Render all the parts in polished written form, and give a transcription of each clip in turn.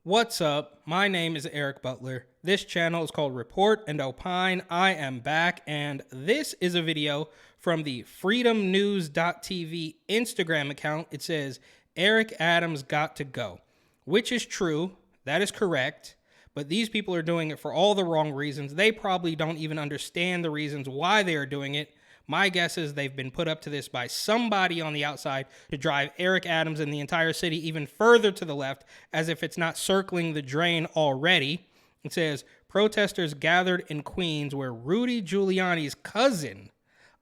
What's up? My name is Eric Butler. This channel is called Report and Opine. I am back, and this is a video from the freedomnews.tv Instagram account. It says, Eric Adams got to go, which is true. That is correct. But these people are doing it for all the wrong reasons. They probably don't even understand the reasons why they are doing it. My guess is they've been put up to this by somebody on the outside to drive Eric Adams and the entire city even further to the left, as if it's not circling the drain already. It says, protesters gathered in Queens where Rudy Giuliani's cousin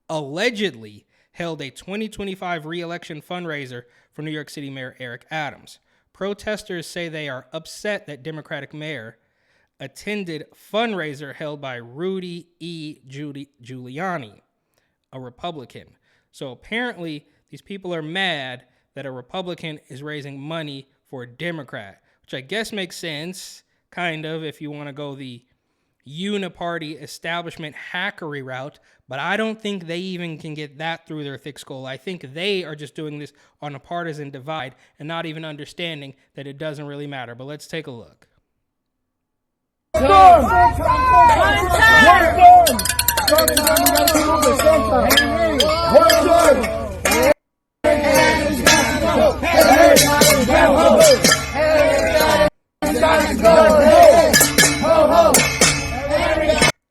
allegedly held a 2025 re-election fundraiser for New York City Mayor Eric Adams. Protesters say they are upset that Democratic mayor attended fundraiser held by Rudy Giuliani, a Republican. So apparently these people are mad that a Republican is raising money for a Democrat, which I guess makes sense, kind of, if you want to go the uniparty establishment hackery route, but I don't think they even can get that through their thick skull. I think they are just doing this on a partisan divide and not even understanding that it doesn't really matter. But let's take a look.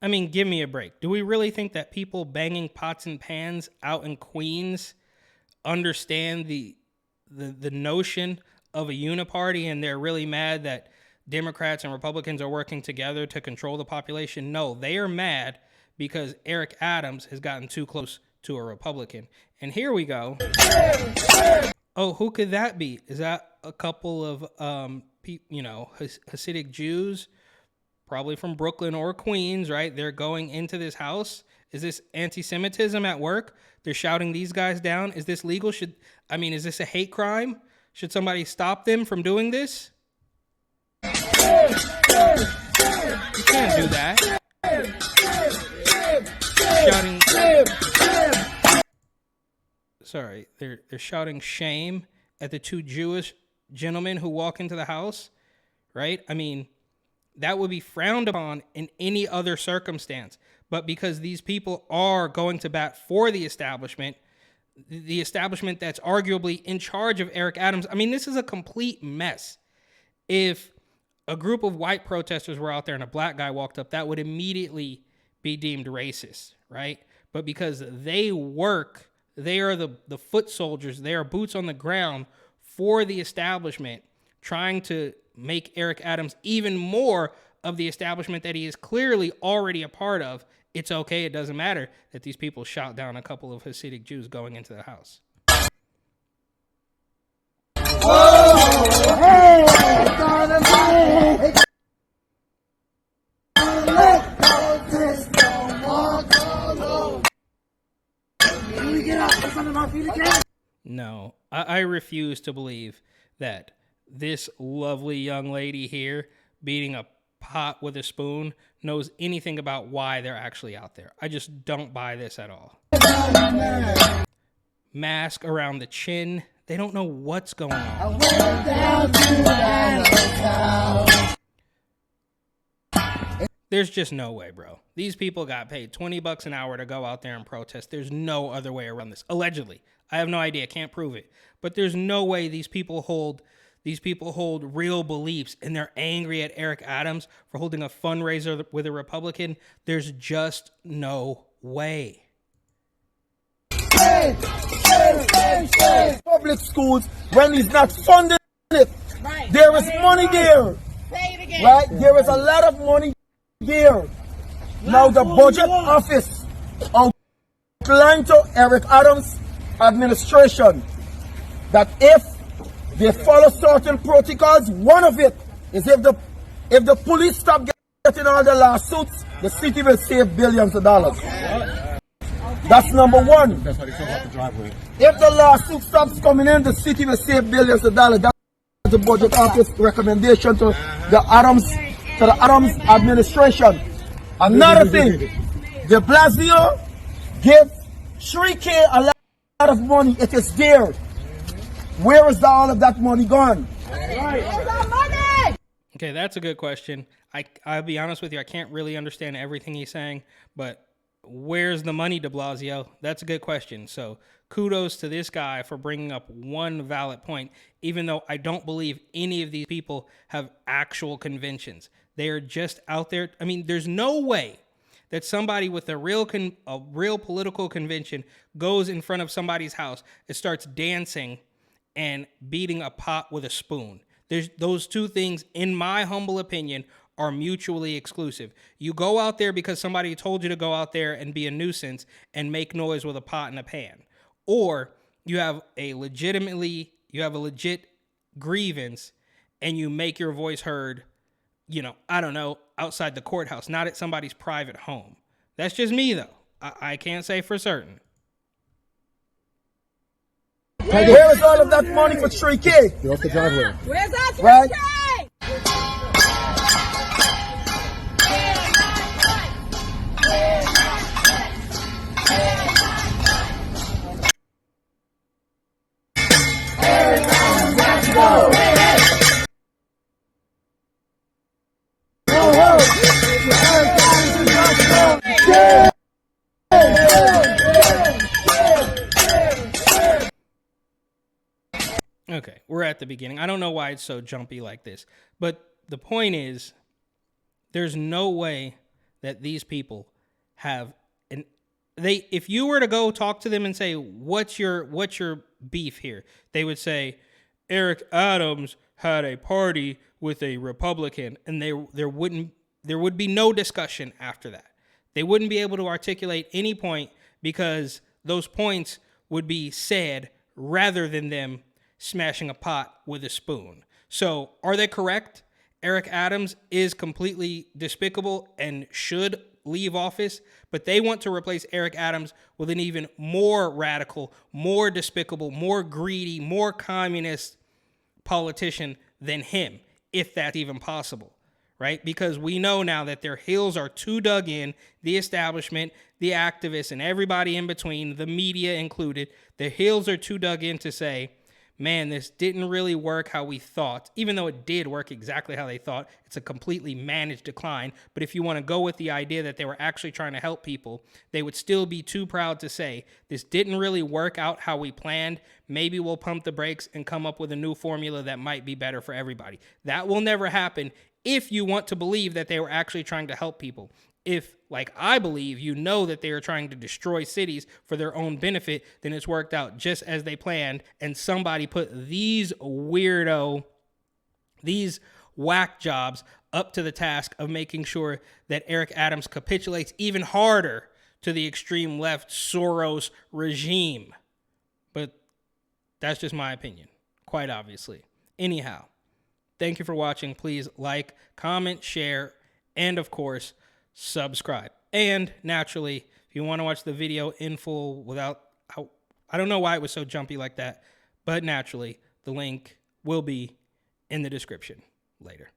I mean, give me a break. Do we really think that people banging pots and pans out in Queens understand the notion of a uniparty, and they're really mad that Democrats and Republicans are working together to control the population? No, they are mad because Eric Adams has gotten too close to a Republican. And here we go. Oh, who could that be? Is that a couple of, Hasidic Jews? Probably from Brooklyn or Queens, right? They're going into this house. Is this anti-Semitism at work? They're shouting these guys down. Is this legal? Is this a hate crime? Should somebody stop them from doing this? You can't do that. They're shouting shame at the two Jewish gentlemen who walk into the house, right? I mean, that would be frowned upon in any other circumstance. But because these people are going to bat for the establishment that's arguably in charge of Eric Adams, I mean, this is a complete mess. If a group of white protesters were out there and a black guy walked up, that would immediately be deemed racist, right? But because they are the foot soldiers, they are boots on the ground for the establishment, trying to make Eric Adams even more of the establishment that he is clearly already a part of. It's okay. It doesn't matter that these people shot down a couple of Hasidic Jews going into the house. No, I refuse to believe that this lovely young lady here beating a pot with a spoon knows anything about why they're actually out there. I just don't buy this at all. Mask around the chin. They don't know what's going on. There's just no way, bro. These people got paid $20 an hour to go out there and protest. There's no other way around this. Allegedly. I have no idea. Can't prove it. But there's no way these people hold real beliefs, and they're angry at Eric Adams for holding a fundraiser with a Republican. There's just no way. Public schools, when he's not funding it, right. There is money there. Say it again. Right? There is a lot of money there. Now the budget office outlined to Eric Adams' administration that if they follow certain protocols, one of it is if the police stop getting all the lawsuits, the city will save billions of dollars. That's number one. That's how they fill out the driveway. If the lawsuit stops coming in, the city will save billions of dollars. That's the budget office recommendation to the Adams administration. Another thing, de Blasio give Sri K a lot of money. It is there. Where is all of that money gone? Where's our money? Okay, that's a good question. I'll be honest with you, I can't really understand everything he's saying, but where's the money, de Blasio? That's a good question. So kudos to this guy for bringing up one valid point, even though I don't believe any of these people have actual conventions. They are just out there. I mean, there's no way that somebody with a real political convention goes in front of somebody's house and starts dancing and beating a pot with a spoon. Those two things, in my humble opinion, are mutually exclusive. You go out there because somebody told you to go out there and be a nuisance and make noise with a pot and a pan. Or you have a legit grievance and you make your voice heard, I don't know, outside the courthouse, not at somebody's private home. That's just me, though. I can't say for certain. Where is all of that money for 3K? You're off the driveway. Where's that 3K? Right? Okay, we're at the beginning. I don't know why it's so jumpy like this, but the point is, there's no way that these people have if you were to go talk to them and say, what's your beef here? They would say, Eric Adams had a party with a Republican, and there would be no discussion after that. They wouldn't be able to articulate any point because those points would be said rather than them smashing a pot with a spoon. So are they correct? Eric Adams is completely despicable and should leave office, but they want to replace Eric Adams with an even more radical, more despicable, more greedy, more communist politician than him, if that's even possible, right? Because we know now that their heels are too dug in, the establishment, the activists, and everybody in between, the media included, their heels are too dug in to say, man, this didn't really work how we thought. Even though it did work exactly how they thought, it's a completely managed decline. But if you want to go with the idea that they were actually trying to help people, they would still be too proud to say, this didn't really work out how we planned. Maybe we'll pump the brakes and come up with a new formula that might be better for everybody. That will never happen if you want to believe that they were actually trying to help people. If, like I believe, you know that they are trying to destroy cities for their own benefit, then it's worked out just as they planned, and somebody put these whack jobs up to the task of making sure that Eric Adams capitulates even harder to the extreme left Soros regime. But that's just my opinion, quite obviously. Anyhow, thank you for watching. Please like, comment, share, and of course, subscribe. And naturally, if you want to watch the video in full without, I don't know why it was so jumpy like that, but naturally, the link will be in the description later.